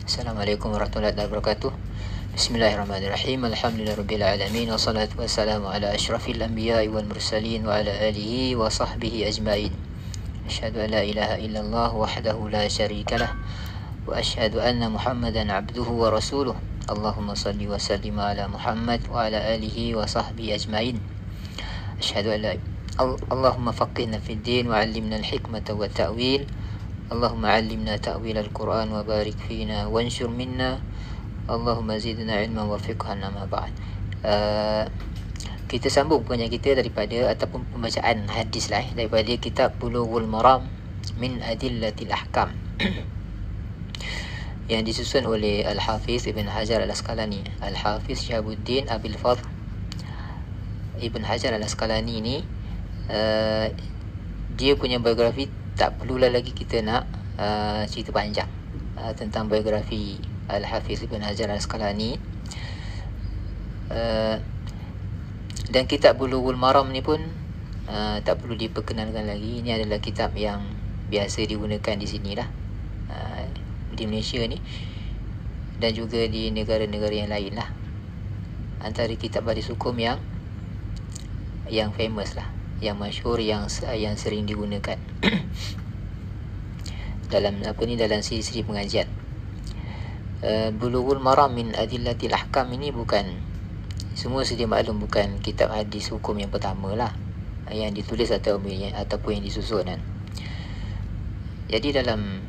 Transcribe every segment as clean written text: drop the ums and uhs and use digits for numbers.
Assalamualaikum warahmatullahi wabarakatuh. Bismillahirrahmanirrahim. Alhamdulillahirabbil alamin wassalatu wassalamu ala asyrafil anbiya'i wal mursalin wa ala alihi wa sahbihi ajmain. Asyhadu an la ilaha illallah wahdahu la syarikalah wa asyhadu anna Muhammadan abduhu wa rasuluh. Allahumma salli wa sallim ala Muhammad wa ala alihi wa sahbihi ajmain. Asyhadu an la Allahumma faqihna fid din wa 'allimna al-hikmata wa ta'wil. Allahumma 'allimna ta'wil al-Quran wa barik fina wanshur minna. Allahumma zidna ilman wa fiqhan, amma ba'd. Kita sambung punya kita daripada ataupun pembacaan hadis lah daripada kitab Bulughul Maram min Adillatil Ahkam yang disusun oleh Al-Hafiz Ibn Hajar Al-Asqalani. Al-Hafiz Syihabuddin Abil Fadl Ibn Hajar Al-Asqalani ni dia punya biografi tak perlulah lagi kita nak cerita panjang tentang biografi Al-Hafiz Ibn Hajar Al-Asqalani. Dan kitab Bulughul Maram ni pun tak perlu diperkenalkan lagi. Ini adalah kitab yang biasa digunakan di sini lah, di Malaysia ni dan juga di negara-negara yang lain lah. Antara kitab hadis hukum yang famous lah, yang masyhur, yang sering digunakan dalam dalam siri-siri pengajian. Bulughul Maram min Adillatil Ahkam ini bukan, semua sedia maklum, bukan kitab hadis hukum yang pertama lah yang ditulis ataupun yang disusun kan. Jadi dalam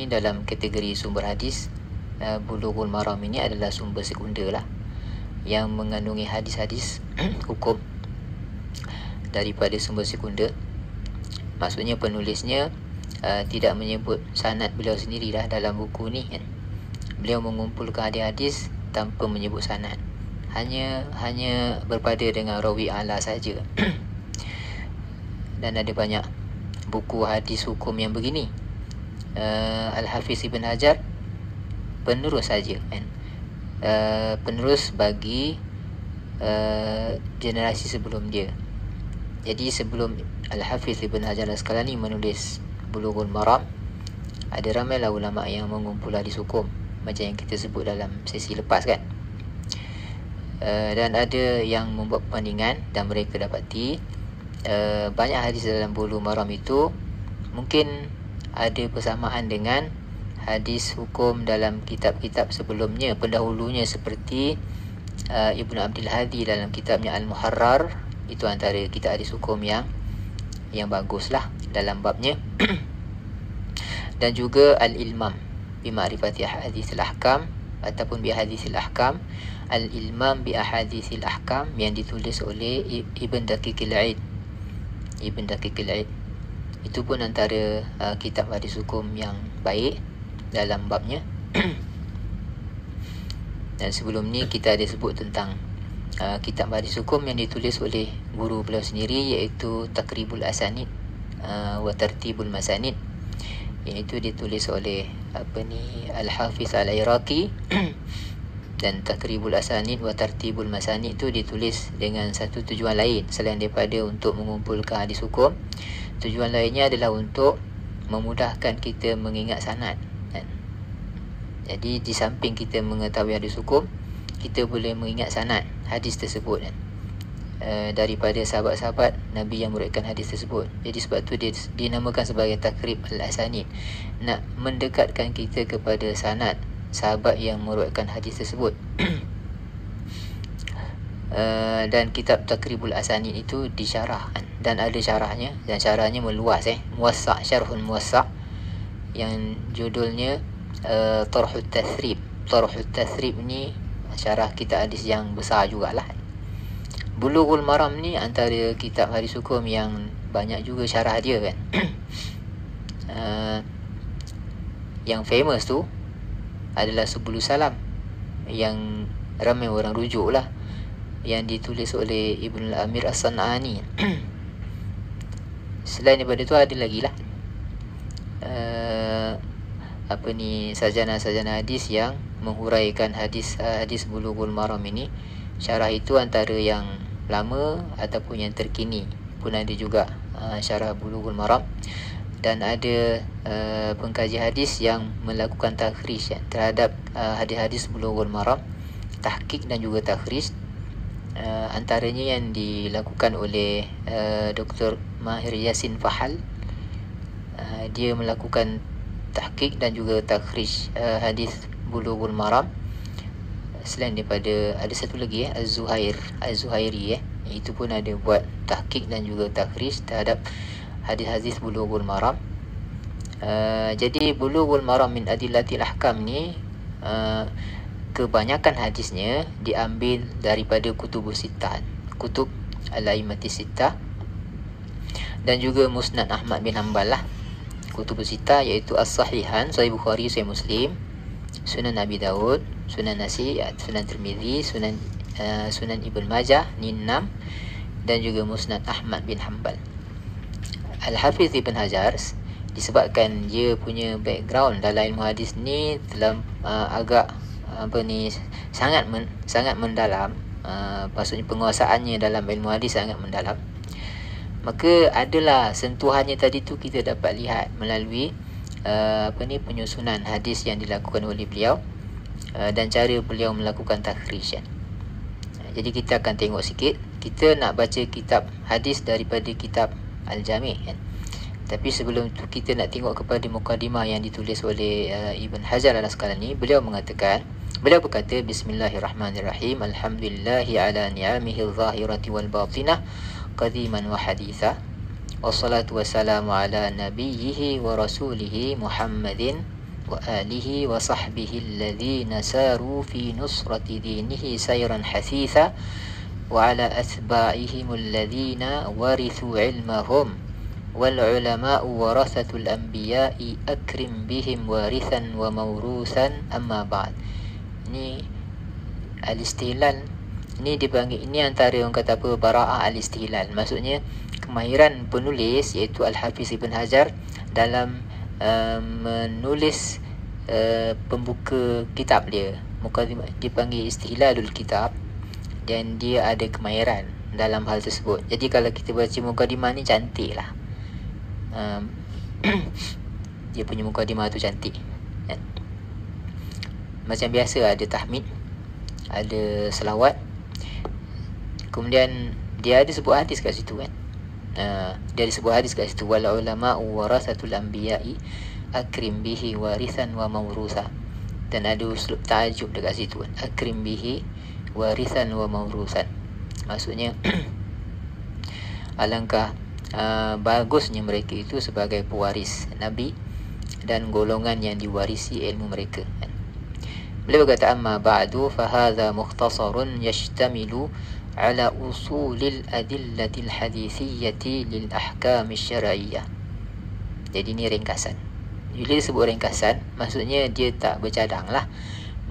dalam kategori sumber hadis, Bulughul Maram ini adalah sumber sekunder lah yang mengandungi hadis-hadis hukum daripada sumber sekunder. Maksudnya penulisnya tidak menyebut sanad beliau sendirilah dalam buku ni kan. Beliau mengumpulkan hadis-hadis tanpa menyebut sanad, hanya berpada dengan rawi ala saja. Dan ada banyak buku hadis hukum yang begini. Al-Hafiz Ibn Hajar penerus saja kan, penerus bagi generasi sebelum dia. Jadi sebelum Al-Hafiz Ibn Hajar Al-Asqalani menulis Bulughul Maram, ada ramailah ulama yang mengumpul hadis hukum macam yang kita sebut dalam sesi lepas kan. Dan ada yang membuat perbandingan dan mereka dapati banyak hadis dalam Bulughul Maram itu mungkin ada persamaan dengan hadis hukum dalam kitab-kitab sebelumnya, pendahulunya, seperti Ibnu Abdul Hadi dalam kitabnya Al-Muharrar. Itu antara kitab hadis hukum yang bagus lah dalam babnya. Dan juga Al-Ilmam bi Ma'rifati Ahaditsil Ahkam ataupun bi Ahaditsil Ahkam, Al-Ilmam bi Ahaditsil Ahkam yang ditulis oleh Ibn Daqiqil Aid. Ibn Daqiqil Aid itu pun antara kitab hadis hukum yang baik dalam babnya. Dan sebelum ni kita ada sebut tentang kitab hadis hukum yang ditulis oleh guru beliau sendiri, iaitu Taqribul Asanid wa Tartibul Masanid, iaitu ditulis oleh Al-Hafiz Al-Iraqi. Dan Taqribul Asanid wa Tartibul Masanid itu ditulis dengan satu tujuan lain selain daripada untuk mengumpulkan hadis hukum. Tujuan lainnya adalah untuk memudahkan kita mengingat sanad kan? Jadi di samping kita mengetahui hadis hukum, kita boleh mengingat sanad hadis tersebut kan, daripada sahabat-sahabat Nabi yang meriwayatkan hadis tersebut. Jadi sebab tu dia dinamakan sebagai Taqrib Al-Asanid, nak mendekatkan kita kepada sanad sahabat yang meriwayatkan hadis tersebut. Dan kitab Taqribul Asanid itu disyarah kan? Dan ada syarahnya, dan syarahnya meluas muwassa', syarhun muwassa' yang judulnya Tarhut Tathrib. Tarhut Tathrib ni syarah kitab hadis yang besar jugalah. Bulughul Maram ni antara kitab hadis hukum yang banyak juga syarah dia kan. Yang famous tu adalah Subulus Salam yang ramai orang rujuk lah, yang ditulis oleh Ibn Al-Amir As-San'ani. Selain daripada tu ada lagi lah sarjana-sarjana hadis yang menghuraikan hadis Bulughul Maram ini. Syarah itu antara yang lama ataupun yang terkini pun ada juga syarah Bulughul Maram. dan ada pengkaji hadis yang melakukan takhrij terhadap hadis-hadis Bulughul Maram, tahqiq dan juga takhrij. Antaranya yang dilakukan oleh Dr. Mahir Yasin Fahal. Dia melakukan tahqiq dan juga takhrij hadis Bulughul Maram. Selain daripada, ada satu lagi Az-Zuhairi, itu pun ada buat tahqiq dan juga takhrij terhadap hadis-hadis Bulughul Maram. Jadi Bulughul Maram min Adillatil Ahkam ni kebanyakan hadisnya diambil daripada Kutubus Sittah, Kutub Al-A'immatis Sittah, dan juga Musnad Ahmad bin Hanbal lah. Kutubus Sittah iaitu As-Sahihan, Sahih Bukhari, Sahih Muslim, Sunan Abi Dawud, Sunan Nasi, Sunan Tirmizi, Sunan Ibn Majah ni 6, dan juga Musnad Ahmad bin Hanbal. Al-Hafiz Ibn Hajar, disebabkan dia punya background dalam ilmu hadis ni dalam agak sangat mendalam, maksudnya penguasaannya dalam ilmu hadis sangat mendalam, maka adalah sentuhannya tadi tu kita dapat lihat melalui penyusunan hadis yang dilakukan oleh beliau, dan cara beliau melakukan takhrij. Jadi kita akan tengok sikit. Kita nak baca kitab hadis daripada kitab Al-Jami', tapi sebelum tu kita nak tengok kepada mukadimah yang ditulis oleh Ibn Hajar al-Asqalani. Beliau berkata, Bismillahirrahmanirrahim, Alhamdulillahi ala ni'amihi al-zahirati wal-batinah, qadiman wa haditha, wassalatu wassalamu ala nabiyyihi wa rasulihi Muhammadin wa alihi wa sahbihi alladhina saru fi nusrati dinihi sayran hasitha, wa ala athba'ihim alladhina warithu ilmahum, wal ulama'u warathatul anbiya'i akrim bihim warithan wa mawruthan, amma ba'd. Ini al-istihlal, ini dipanggil, ini antara orang kata apa, bara'ah al-istihlal. Maksudnya kemahiran penulis iaitu Al-Hafiz Ibn Hajar dalam menulis pembuka kitab dia, mukadimah, dipanggil istihlalul kitab, dan dia ada kemahiran dalam hal tersebut. Jadi kalau kita baca mukadimah ni cantik lah. Dia punya mukadimah tu cantik, kan? Macam biasa ada tahmid, ada selawat, kemudian dia ada sebut hadis kat situ, kan? Dia ada sebut hadis kat situ, wal ulama'u warathatul anbiya'i akrim bihi warithan wa mawrutha, dan ada uslub ta'ajub dekat situ, kan? Akrim bihi warithan wa mawruthan, maksudnya alangkah bagusnya mereka itu sebagai pewaris Nabi dan golongan yang diwarisi ilmu mereka, kan? Beliau berkata, amma ba'du fahadha mukhtasarun yashtamilu ala usulil adillatil hadithiyyati lil ahkam syar'iyyah. Jadi ini ringkasan. Bila disebut ringkasan, maksudnya dia tak bercadang lah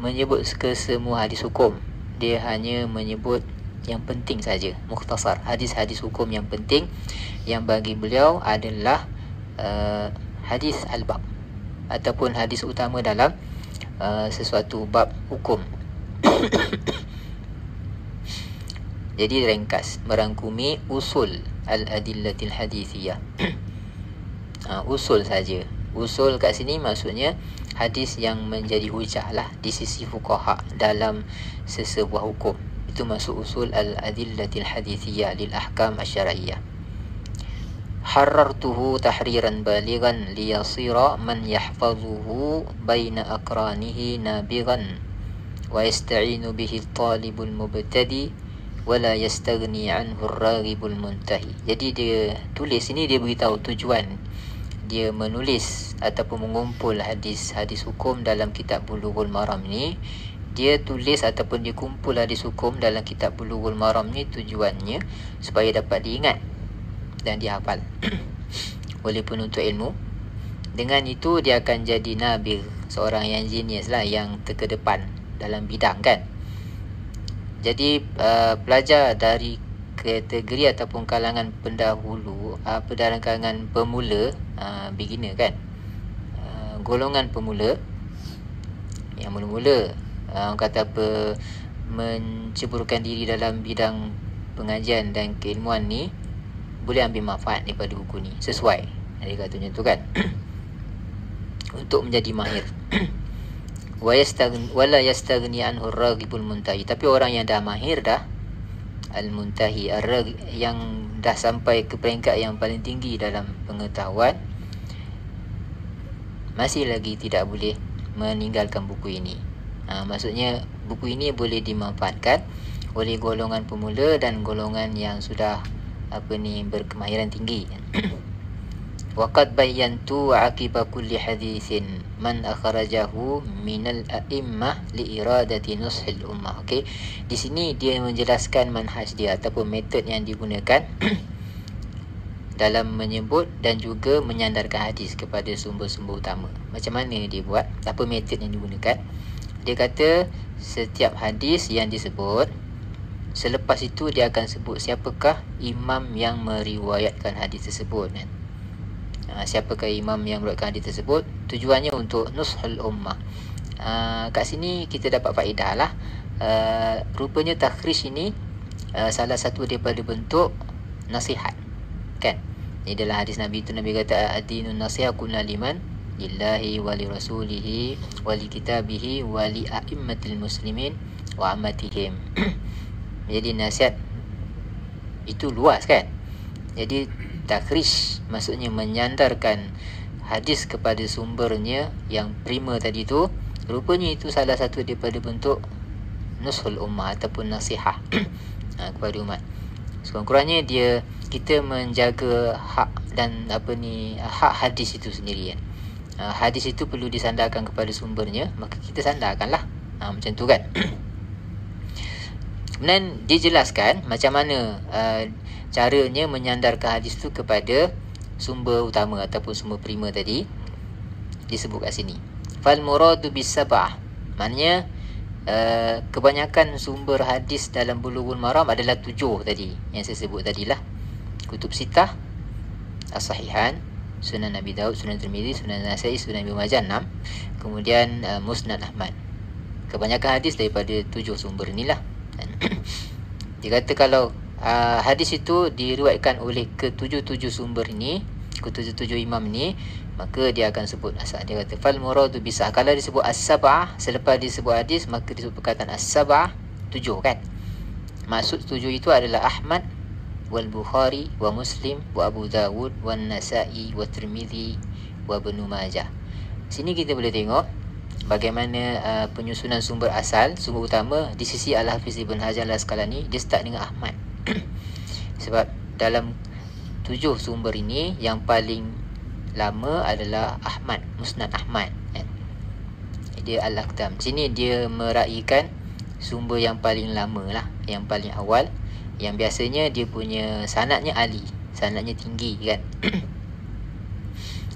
menyebut ke semua hadis hukum. Dia hanya menyebut yang penting saja, mukhtasar, hadis-hadis hukum yang penting yang bagi beliau adalah hadis al-bab ataupun hadis utama dalam sesuatu bab hukum. Jadi ringkas, merangkumi usul al-adillatil hadithiyah. Usul saja. Usul kat sini maksudnya hadis yang menjadi hujah lah di sisi fuqaha dalam sesebuah hukum. Itu masuk usul al-adillatil hadithiyah lil ahkam asy-syar'iyyah. Harartuhu tahriran balighan liyasira man yahfazuhu baina aqranihi nabighan wa yasta'inu bihi talibul mubtadi wala yastaghni anhu ar-raghibul muntahi. Jadi dia tulis ini, dia beritahu tujuan dia menulis ataupun mengumpul hadis-hadis hukum dalam kitab Bulughul Maram ni. Dia tulis ataupun dia kumpul hadis hukum dalam kitab Bulughul Maram ni tujuannya supaya dapat diingat dan dihafal oleh penuntut ilmu. Dengan itu dia akan jadi nabigh, seorang yang genius lah, yang terkedepan dalam bidang, kan? Jadi pelajar dari kategori ataupun kalangan pendahulu, dalam kalangan pemula, beginner, kan? Golongan pemula yang mula-mula, orang kata apa, menceburkan diri dalam bidang pengajian dan keilmuan ni, boleh ambil manfaat daripada buku ni sesuai. Dia kata macam tu kan. Untuk menjadi mahir. Wala yastaghni anhu ar-raghibul muntahi. Tapi orang yang dah mahir dah, al-muntahi, yang dah sampai ke peringkat yang paling tinggi dalam pengetahuan, masih lagi tidak boleh meninggalkan buku ini. Maksudnya buku ini boleh dimanfaatkan oleh golongan pemula dan golongan yang sudah berkemahiran tinggi. Waqad bayyantu aqiba kulli hadithin man akhrajahu minal a'immah li iradati nushil ummah. Okey, di sini dia menjelaskan manhaj dia ataupun metod yang digunakan dalam menyebut dan juga menyandarkan hadis kepada sumber-sumber utama. Macam mana dia buat, apa metod yang digunakan? Dia kata setiap hadis yang disebut, selepas itu dia akan sebut siapakah imam yang meriwayatkan hadis tersebut. Siapakah imam yang meriwayatkan hadis tersebut? Tujuannya untuk nushul ummah. Kat sini kita dapat faedah lah. Rupanya takhrij ini salah satu daripada bentuk nasihat, kan? Ini adalah hadis Nabi itu. Nabi kata ad-dinun nasiha kunna liman lillahi wa li rasulihi wa li kitabihi wa li a'immatil muslimin wa ammatihim. Jadi nasihat itu luas, kan? Jadi takhrij maksudnya menyandarkan hadis kepada sumbernya yang prima tadi tu. Rupanya itu salah satu daripada bentuk nushul ummah ataupun nasihat kepada umat. Sekurang-kurangnya kita menjaga hak dan hak hadis itu sendiri, kan? Hadis itu perlu disandarkan kepada sumbernya, maka kita sandarkanlah. Macam tu, kan? Kemudian dijelaskan macam mana caranya menyandarkan hadis itu kepada sumber utama ataupun sumber prima tadi, disebut kat sini. Fal muradu bis sab'ah, maknanya kebanyakan sumber hadis dalam Bulughul Maram adalah 7 tadi yang saya sebut tadilah. Kutub Sittah, As-Sahihan, Sunan Abi Daud, Sunan Tirmizi, Sunan Nasa'i, Sunan Ibnu Majah 6, kemudian Musnad Ahmad. Kebanyakan hadis daripada 7 sumber inilah. Dia kata kalau hadis itu diriwayatkan oleh ke-7 sumber ini, ke-7 imam ini, maka dia akan sebut asal. Dia kata fal muradu bisa. Kalau disebut as-sab'ah, selepas disebut hadis, maka disebut perkataan as-sab'ah, 7, kan? Maksud 7 itu adalah Ahmad wal Bukhari wa Muslim wa Abu Dawud wa Nasa'i wa Tirmizi wa Ibnu Majah. Sini kita boleh tengok bagaimana penyusunan sumber asal, sumber utama di sisi Al-Hafiz Ibn Hajar Al-Asqalani. Dia start dengan Ahmad. Sebab dalam 7 sumber ini yang paling lama adalah Ahmad, Musnad Ahmad, kan? Dia Al-Aqdam. Sini dia meraihkan sumber yang paling lama lah, yang paling awal, yang biasanya dia punya sanadnya ali, sanadnya tinggi, kan?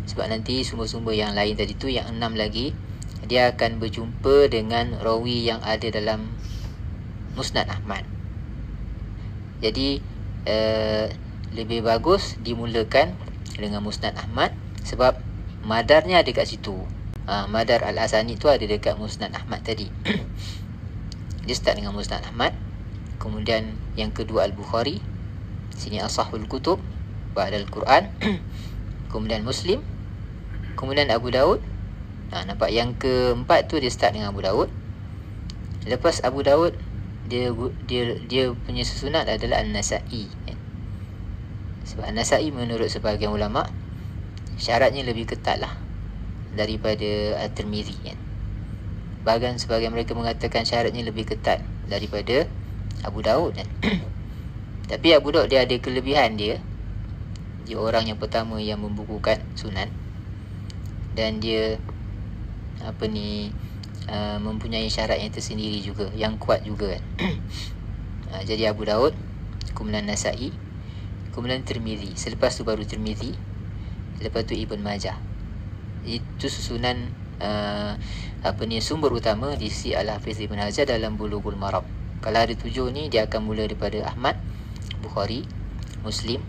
Sebab nanti sumber-sumber yang lain tadi tu, yang 6 lagi, dia akan berjumpa dengan rawi yang ada dalam Musnad Ahmad. Jadi lebih bagus dimulakan dengan Musnad Ahmad, sebab madarnya ada kat situ. Madar Al-Asani tu ada dekat Musnad Ahmad tadi. Dia start dengan Musnad Ahmad, kemudian yang kedua Al-Bukhari, sini Ashahul Kutub ba'da Al-Quran, kemudian Muslim, kemudian Abu Daud. Nampak yang keempat tu dia start dengan Abu Daud. Lepas Abu Daud, dia punya susunan adalah An-Nasa'i. Sebab An-Nasa'i menurut sebahagian ulama syaratnya lebih ketat lah daripada At-Tirmizi, kan? Bahkan sebahagian mereka mengatakan syaratnya lebih ketat daripada Abu Daud, kan? Tapi Abu Daud dia ada kelebihan dia orang yang pertama yang membukukan sunan, dan dia mempunyai syarat yang tersendiri juga, yang kuat juga, kan? Jadi Abu Daud, kemudian Nasa'i, kemudian Tirmizi, selepas tu baru Tirmizi, lepas tu Ibn Majah. Itu susunan sumber utama di sisi Al-Hafiz Ibn Hajar dalam Bulughul Maram. Kalau ada 7 ni, dia akan mula daripada Ahmad, Bukhari, Muslim,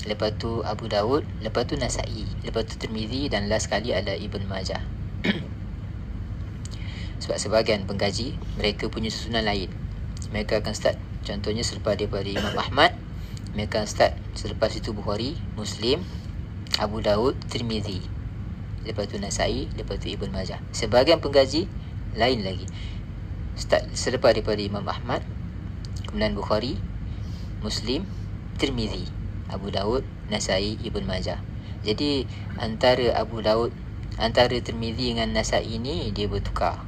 lepas tu Abu Daud, lepas tu Nasa'i, lepas tu Tirmizi, dan last sekali adalah Ibn Majah. Sebab sebahagian pengkaji mereka punya susunan lain. Mereka akan start, contohnya selepas daripada Imam Ahmad, mereka akan start selepas itu Bukhari, Muslim, Abu Daud, Tirmizi, lepas tu Nasai, lepas tu Ibn Majah. Sebahagian pengkaji lain lagi, selepas daripada Imam Ahmad, kemudian Bukhari, Muslim, Tirmizi, Abu Daud, Nasai, Ibn Majah. Jadi antara Tirmizi dengan Nasai ni dia bertukar,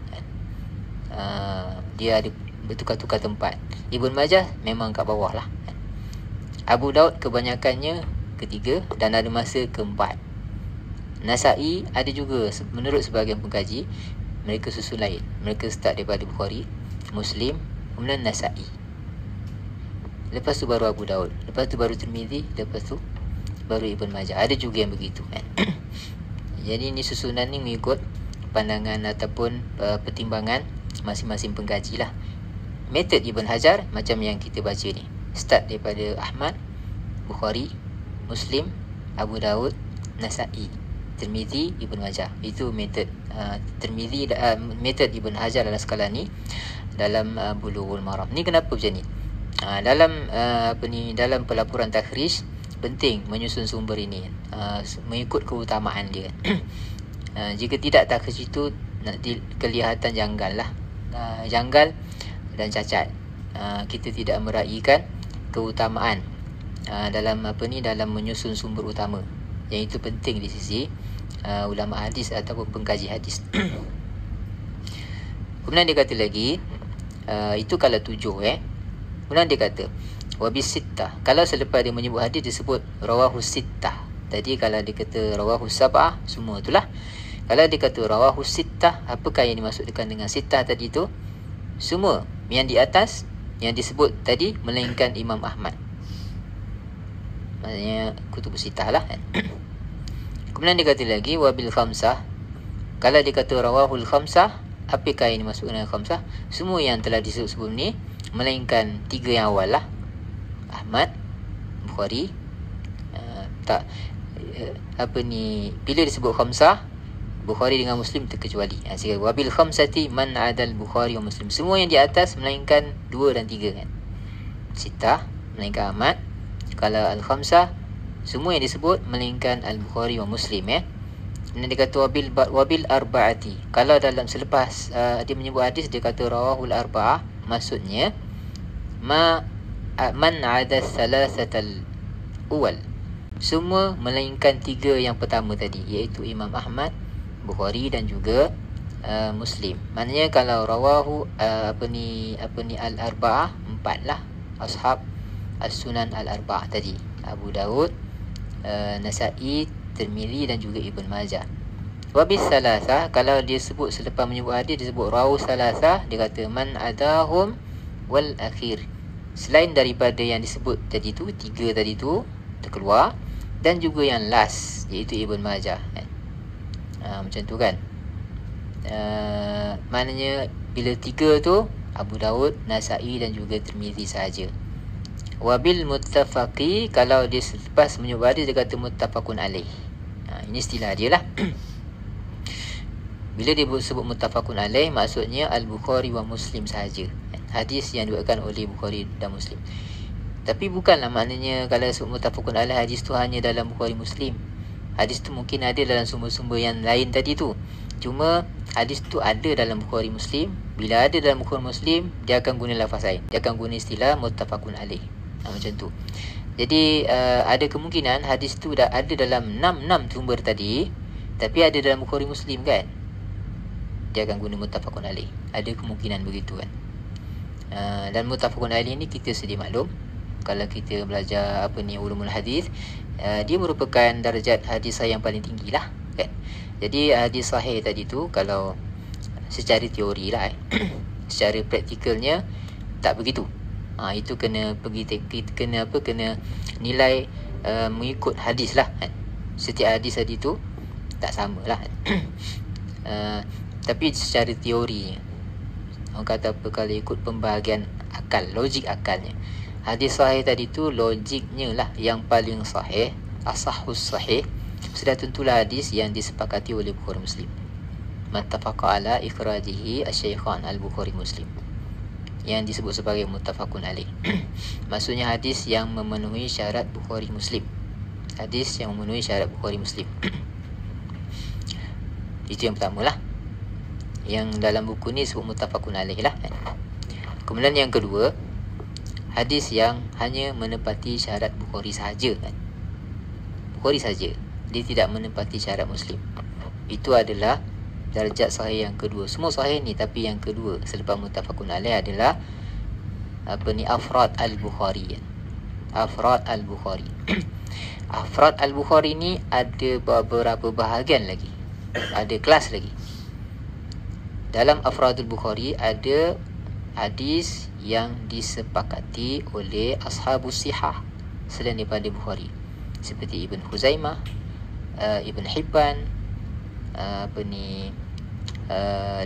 dia ada bertukar-tukar tempat. Ibn Majah memang kat bawah lah. Abu Daud kebanyakannya ketiga dan ada masa keempat. Nasai ada juga, menurut sebahagian pengkaji, mereka susun lain. Mereka start daripada Bukhari, Muslim, kemudian Nasai, lepas tu baru Abu Daud, lepas tu baru Tirmizi, lepas tu baru Ibn Majah. Ada juga yang begitu kan. Jadi ni susunan ni mengikut pandangan ataupun pertimbangan masing-masing pengkaji lah. Metod Ibn Hajar macam yang kita baca ni, start daripada Ahmad, Bukhari, Muslim, Abu Daud, Nasai, Tirmizi, Ibn Majah. Itu metod metod Ibn Hajar dalam skala ni, dalam Bulughul Maram. Ni kenapa macam ni? Dalam pelaporan takhrij penting menyusun sumber ini, mengikut keutamaan dia. Jika tidak, takhrij itu kelihatan janggal lah, janggal dan cacat. Kita tidak meraihkan keutamaan dalam menyusun sumber utama, yang itu penting di sisi ulama hadis ataupun pengkaji hadis. Kemudian dia kata lagi, itu kalau 7 Kemudian dia kata wabis sittah, kalau selepas dia menyebut hadis disebut rawahus sittah. Tadi kalau dia kata rawahus sab'ah, semua itulah. Kalau dia kata rawahus sittah, apakah yang dimaksudkan dengan sittah tadi tu? Semua yang di atas yang disebut tadi, melainkan Imam Ahmad, maksudnya kutubus sittah lah kan. Kemudian dia kata lagi wabil khamsah, kalau dia kata rawahul khamsah, apakah yang dimaksudkan dengan khamsah? Semua yang telah disebut sebelum ni, melainkan 3 yang awal lah, Ahmad, Bukhari, bila disebut khamsah, Bukhari dengan Muslim terkecuali. Sehingga wabil khamsati man adal Bukhari wa Muslim, semua yang di atas melainkan 2 dan 3 kan. Sittah melainkan Ahmad. Kalau al-khamsah, semua yang disebut melainkan al-Bukhari wa Muslim Kemudian dia kata wabil arba'ati, kalau dalam selepas dia menyebut hadis, dia kata rawahul arba'ah, maksudnya man ada salasatal awal, semua melainkan 3 yang pertama tadi, iaitu Imam Ahmad, Bukhari dan juga Muslim. Maknanya kalau rawahu al-arba'ah, 4 lah ashab as-sunan al-arba'ah tadi, Abu Daud, Nasai, Tirmizi dan juga Ibn Majah. Wabis salasah, kalau dia sebut selepas menyebut hadis disebut rawu salasah, dia kata man adahum wal akhir, selain daripada yang disebut tadi tu, 3 tadi tu terkeluar, dan juga yang last iaitu Ibn Majah macam tu kan. Maknanya bila 3 tu Abu Daud, Nasai dan juga Tirmizi sahaja. Wabil muttafaqi, kalau dia selepas menyebut hadis dia kata muttafaqun alaih. Ini istilah dia lah. Bila dia sebut muttafaqun alaih, maksudnya al-Bukhari wa Muslim sahaja, hadis yang diriwayatkan oleh Bukhari dan Muslim. Tapi bukanlah maknanya kalau sebut muttafaqun alaih, hadis tu hanya dalam Bukhari Muslim. Hadis tu mungkin ada dalam sumber-sumber yang lain tadi tu. Cuma hadis tu ada dalam Bukhari Muslim. Bila ada dalam Bukhari Muslim, dia akan guna lafaz lain, dia akan guna istilah muttafaqun alaih. Macam tu. Jadi ada kemungkinan hadis tu dah ada dalam 6 sumber tadi, tapi ada dalam Bukhari Muslim kan, dia akan guna muttafaqun alaih. Ada kemungkinan begitu kan. Dan muttafaqun alaih ni kita sedia maklum, kalau kita belajar ulumul hadis, dia merupakan darjat hadis sahih yang paling tinggi lah kan. Jadi hadis sahih tadi tu kalau secara teori lah secara praktikalnya tak begitu. Itu kena kena nilai mengikut hadis lah kan. Setiap hadis tadi tu tak sama lah tapi secara teori, orang kata kalau ikut pembahagian akal, logik akalnya, hadis sahih tadi tu logiknya lah yang paling sahih, asahus sahih. Sudah tentulah hadis yang disepakati oleh Bukhari Muslim, mattafaqa ala ikhrajihi asy-syaikhan al-Bukhari Muslim, yang disebut sebagai muttafaqun alaih. Maksudnya hadis yang memenuhi syarat Bukhari Muslim. hadis yang memenuhi syarat Bukhari Muslim. Itu yang pertama lah, yang dalam buku ni sebut muttafaqun alaih lah. Kemudian yang kedua, hadis yang hanya menepati syarat Bukhari sahaja kan. Bukhari saja, dia tidak menepati syarat Muslim. Itu adalah darjat sahih yang kedua. Semua sahih ni, tapi yang kedua selepas muttafaqun alaih adalah afrad al-Bukhari. Afrad al-Bukhari. Afrad al-Bukhari ni ada beberapa bahagian lagi, ada kelas lagi. Dalam afradul Bukhari ada hadis yang disepakati oleh ashabus sihah selain daripada Bukhari, seperti Ibn Khuzaimah, Ibn Hibban,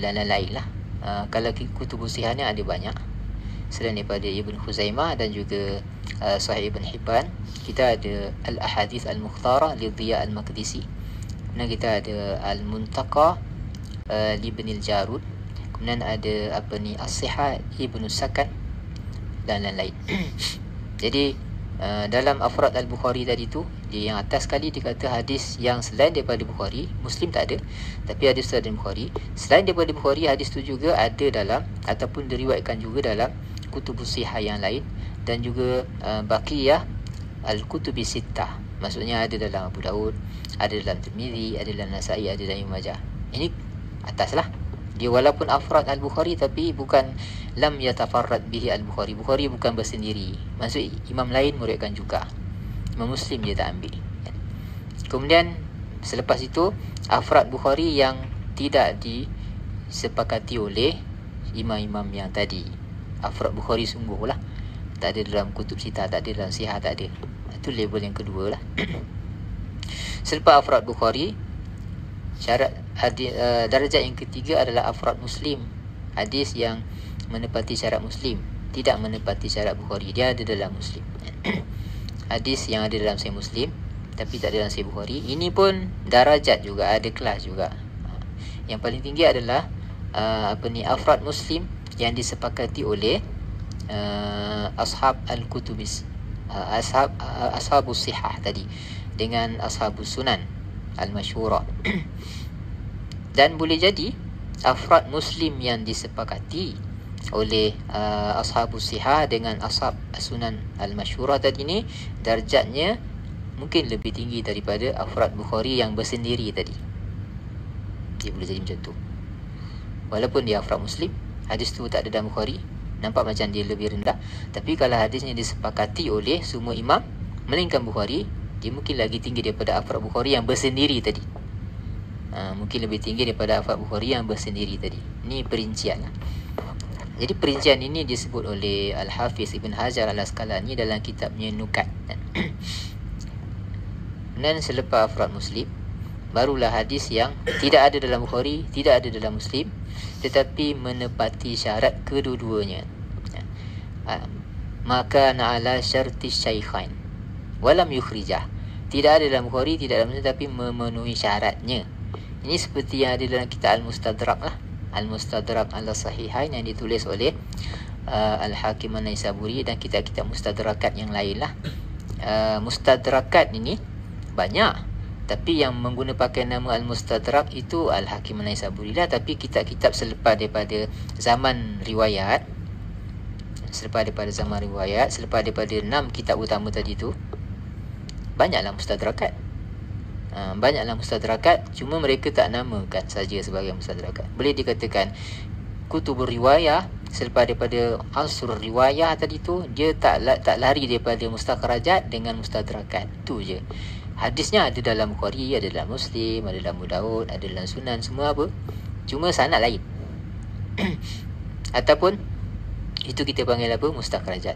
dan lain-lain lah. Kalau kutubus sihah ni ada banyak selain daripada Ibn Khuzaimah dan juga Sahih Ibn Hibban. Kita ada Al-Ahadith Al-Mukhtara li Dhiya Al-Maqdisi, kemudian kita ada Al-Muntaqa li Ibn Al-Jarud, kemudian ada As-Sihah Ibn Sakan dan lain-lain. Jadi dalam afrad al-Bukhari tadi tu, dia yang atas sekali dia kata hadis yang selain daripada Bukhari, Muslim tak ada, tapi hadis selain Bukhari. Selain daripada Bukhari, hadis tu juga ada dalam ataupun diriwayatkan juga dalam kutubus sihah yang lain, dan juga baqiyah al-kutubis sittah. Maksudnya ada dalam Abu Daud, ada dalam Tirmizi, ada dalam Nasa'i, ada dalam Ibn Majah. Ini atas lah. Dia walaupun afrad al-Bukhari, tapi bukan lam yatafarrad bihi al-Bukhari. Bukhari bukan bersendiri. Maksud imam lain meriwayatkan juga. Imam Muslim dia tak ambil. Kemudian selepas itu afrad Bukhari yang tidak disepakati oleh imam-imam yang tadi. Afrad Bukhari sungguh lah, tak ada dalam kutub sitah, tak ada dalam sihah, tak ada. Itu label yang kedua lah. Selepas afrad Bukhari, syarat darjat yang ketiga adalah afrad Muslim. Hadis yang menepati syarat Muslim, tidak menepati syarat Bukhari, dia ada dalam Muslim. Hadis yang ada dalam Sahih Muslim tapi tak ada dalam Sahih Bukhari, ini pun darajat juga, ada kelas juga. Yang paling tinggi adalah afrad Muslim yang disepakati oleh ashab al-kutubis, ashabus sihah tadi, dengan ashabus sunan al-masyhurah. Dan boleh jadi afrad Muslim yang disepakati oleh ashabus sihah dengan ashab sunan al-masyhurah tadi ni, darjatnya mungkin lebih tinggi daripada afrad Bukhari yang bersendiri tadi. Dia boleh jadi macam tu. Walaupun dia afrad Muslim, hadis tu tak ada dalam Bukhari, nampak macam dia lebih rendah. Tapi kalau hadisnya disepakati oleh semua imam melainkan Bukhari, dia mungkin lagi tinggi daripada afrad Bukhari yang bersendiri tadi. Mungkin lebih tinggi daripada afrad Bukhari yang bersendiri tadi. Ini perincian lah. Jadi perincian ini disebut oleh Al-Hafiz Ibn Hajar Al-Asqalani dalam kitabnya Nukat. Dan selepas afrad Muslim, barulah hadis yang tidak ada dalam Bukhari, tidak ada dalam Muslim, tetapi menepati syarat kedua-duanya. Maka na'ala syarti syaikhain walam yukhrijah. Tidak ada dalam Bukhari, tidak ada dalam Muslim, tapi memenuhi syaratnya. Ini seperti yang ada dalam kitab Al-Mustadrak lah, Al-Mustadrak al-Sahihain yang ditulis oleh Al-Hakim An-Naisaburi dan kitab-kitab mustadrakat yang lain lah. Mustadrakat ini banyak, tapi yang menggunakan pakai nama Al-Mustadrak itu Al-Hakim An-Naisaburi lah. Tapi kitab-kitab selepas daripada zaman riwayat, selepas daripada 6 kitab utama tadi tu, banyaklah mustadrakat. Banyaklah mustadrakat, cuma mereka tak namakan saja sebagai mustadrakat. Boleh dikatakan kutubur riwayah selepas daripada asrul riwayah tadi tu, dia tak lari daripada mustakhrajat dengan mustadrakat. Tu je. Hadisnya ada dalam Bukhari, ada dalam Muslim, ada dalam Abu Daud, ada dalam Sunan, semua apa, cuma sanad lain. Ataupun itu kita panggil apa, mustakhrajat.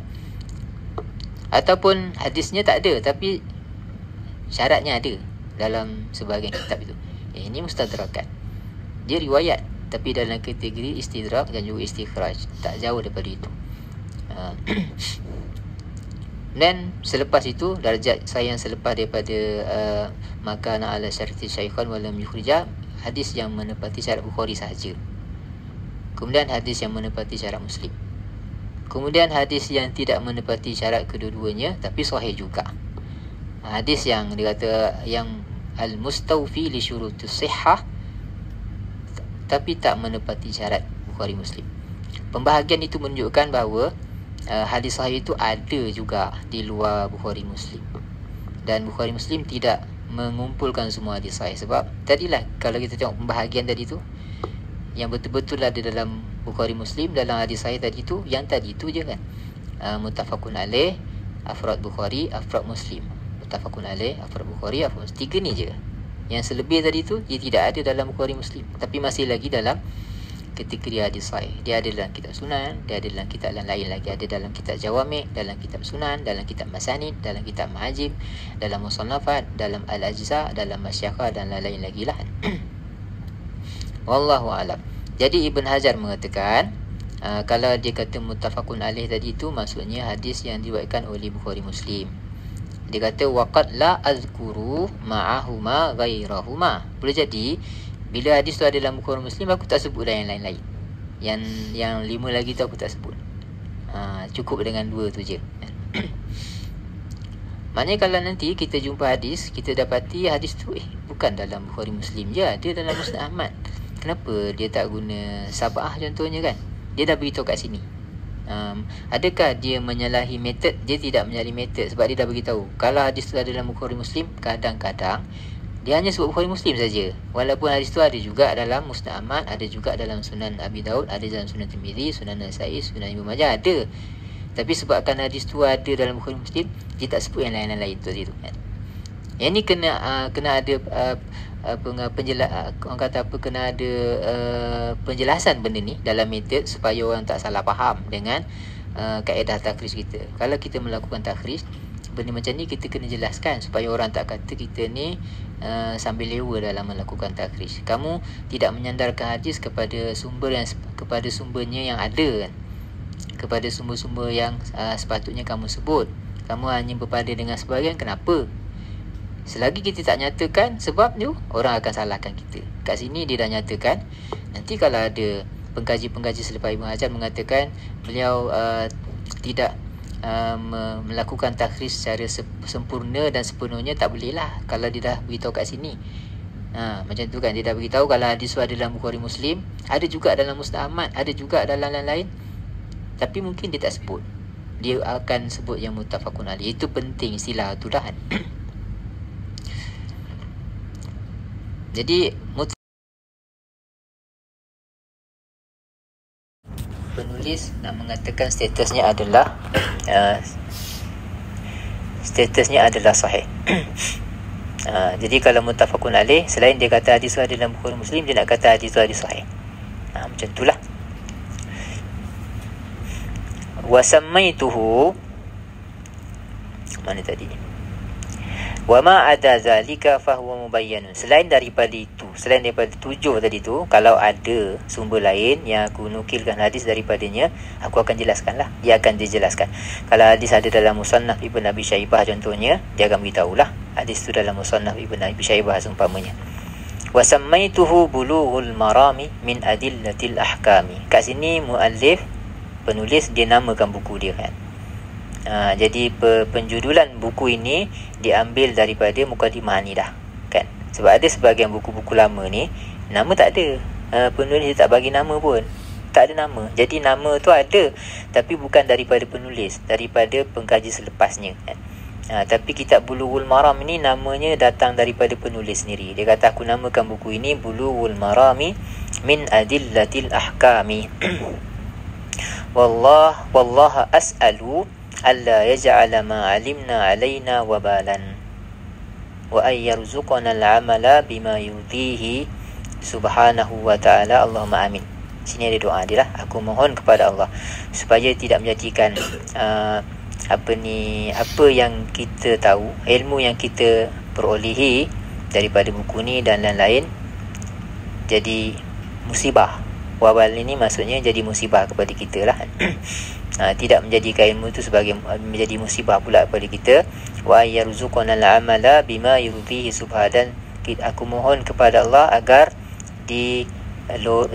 Ataupun hadisnya tak ada tapi syaratnya ada dalam sebahagian kitab itu. Ini mustadrakat. Dia riwayat tapi dalam kategori istidrak dan juga istikhraj, tak jauh daripada itu. Dan selepas itu, darjat saya yang selepas daripada makana ala syarti syaikhan walam yukhrijah, hadis yang menepati syarat Bukhari sahaja. Kemudian hadis yang menepati syarat Muslim. Kemudian hadis yang tidak menepati syarat kedua-duanya tapi sahih juga. Hadis yang dia kata yang al-mustawfi li syurutus sihhah tapi tak menepati syarat Bukhari Muslim. Pembahagian itu menunjukkan bahawa hadis sahih itu ada juga di luar Bukhari Muslim. Dan Bukhari Muslim tidak mengumpulkan semua hadis sahih. Sebab tadilah kalau kita tengok pembahagian tadi tu, yang betul-betul ada dalam Bukhari Muslim, dalam hadis sahih tadi tu, yang tadi tu je kan. Muttafaqun alaih, afrad Bukhari, afrad Muslim. Muttafaqun alaih, afrad Bukhari, afrad Muslim. 3 ni je. Yang selebih tadi tu dia tidak ada dalam Bukhari Muslim, tapi masih lagi dalam kategori hadis sahih. Dia ada dalam kitab Sunan, dia ada dalam kitab lain lagi, ada dalam kitab Jawami', dalam kitab Sunan, dalam kitab Masanid, dalam kitab Ma'ajim, dalam Musannafat, dalam Al-Ajza', dalam Masyakhah dan lain-lain lagi lah. Wallahu a'lam. Jadi Ibn Hajar mengatakan kalau dia kata muttafaqun alaih tadi tu, maksudnya hadis yang diriwayatkan oleh Bukhari Muslim. Dia kata waqad la azkuru ma'ahuma ghairahuma. Boleh jadi bila hadis tu ada dalam Bukhari Muslim, aku tak sebut dah yang lain-lain. Yang 5 lagi tu aku tak sebut. Cukup dengan 2 tu je. Maknanya kalau nanti kita jumpa hadis, kita dapati hadis tu bukan dalam Bukhari Muslim je, ada dalam Musnad Ahmad. Kenapa dia tak guna Sab'ah contohnya kan? Dia dah beritahu kat sini. Adakah dia menyalahi metod? Dia tidak menyalahi metod, sebab dia dah beritahu kalau hadis tu ada dalam Bukhari Muslim, kadang-kadang dia hanya sebut Bukhari Muslim saja. Walaupun hadis tu ada juga dalam Musnad Ahmad, ada juga dalam Sunan Abi Daud, ada dalam Sunan Tirmizi, Sunan Nasa'i, Sunan Ibnu Majah, ada. Tapi sebabkan hadis tu ada dalam Bukhari Muslim, dia tak sebut yang lain-lain tu kan. Yang ni kena ada orang kata apa, kena ada penjelasan benda ni dalam metod supaya orang tak salah faham dengan kaedah takhrij kita. Kalau kita melakukan takhrij benda macam ni, kita kena jelaskan supaya orang tak kata kita ni sambil lewa dalam melakukan takhrij. Kamu tidak menyandarkan hadis kepada sumber yang kepada sumbernya yang ada kan, kepada sumber-sumber yang sepatutnya kamu sebut. Kamu hanya berpada dengan sebahagian. Kenapa? Selagi kita tak nyatakan sebab tu, orang akan salahkan kita. Kat sini dia dah nyatakan. Nanti kalau ada pengkaji-pengkaji selepas Ibn Hajar mengatakan beliau tidak melakukan takhrij secara sempurna dan sepenuhnya, tak boleh lah kalau dia dah beritahu kat sini. Macam tu kan, dia dah beritahu kalau hadis ada dalam Bukhari Muslim, ada juga dalam Musnad Ahmad, ada juga dalam lain-lain, tapi mungkin dia tak sebut. Dia akan sebut yang muttafaqun alaih. Itu penting istilah tu dah. Jadi penulis nak mengatakan statusnya adalah sahih. Jadi kalau muttafaqun alaih, selain dia kata hadis ada dalam Bukhari Muslim, dia nak kata hadis hadis sahih. Macam itulah. Wa sammaituhu, mana tadi? Wa ma ada zalika fahuwa mubayyanun. Selain daripada 7 tadi tu, kalau ada sumber lain yang aku nukilkan hadis daripadanya, aku akan jelaskan lah. Dia akan dijelaskan. Kalau hadis ada dalam Musannaf Ibn Abi Syaibah contohnya, dia akan beritahu lah hadis tu dalam Musannaf Ibn Abi Syaibah seumpamanya. Wa sammaituhu bulughul marami min adillatil ahkami. Kat sini muallif, penulis, dia namakan buku dia kan. Jadi penjudulan buku ini diambil daripada mukadimah ni dah kan. Sebab ada sebahagian buku-buku lama ni nama tak ada, penulis tak bagi nama pun, tak ada nama. Jadi nama tu ada tapi bukan daripada penulis, daripada pengkaji selepasnya kan. Tapi kitab Bulughul Maram ini namanya datang daripada penulis sendiri. Dia kata aku namakan buku ini Bulughul Marami min Adillatil Ahkami. Wallaha as'alu alla yaj'ala ma 'alimna 'alaina wabalan wa ay yarzuqana al-'amala bima yurdihi subhanahu wa ta'ala. Allahumma amin. Sini ada doa dia lah. Aku mohon kepada Allah supaya tidak menjadikan apa yang kita tahu, ilmu yang kita perolehi daripada buku ni dan lain-lain jadi musibah. Wabal ini maksudnya jadi musibah kepada kita lah. Tidak menjadikan ilmu itu sebagai menjadi musibah pula kepada kita. Wa yarzuqana al-amala bima yurdihi subhanahu, dan aku mohon kepada Allah agar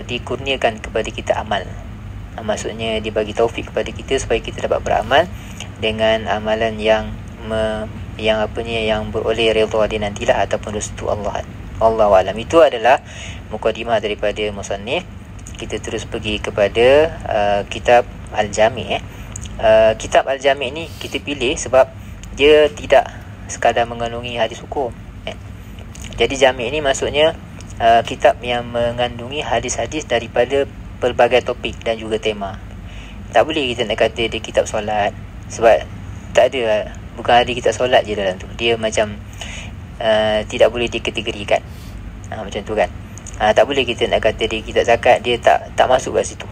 dikurniakan kepada kita amal. Maksudnya dia bagi taufik kepada kita supaya kita dapat beramal dengan amalan yang yang beroleh redha dia nantilah ataupun restu Allah. Wallahu alam. Itu adalah mukadimah daripada musannif. Kita terus pergi kepada kitab Al-Jami'. Kitab Al-Jami' ni kita pilih sebab dia tidak sekadar mengandungi hadis hukum. Jadi Jami' ni maksudnya kitab yang mengandungi hadis-hadis daripada pelbagai topik dan juga tema. Tak boleh kita nak kata dia kitab solat, sebab tak ada, bukan ada kitab solat je dalam tu. Dia macam tidak boleh dikategorikan. Macam tu kan. Tak boleh kita nak kata dia kitab zakat, dia tak masuk kat situ.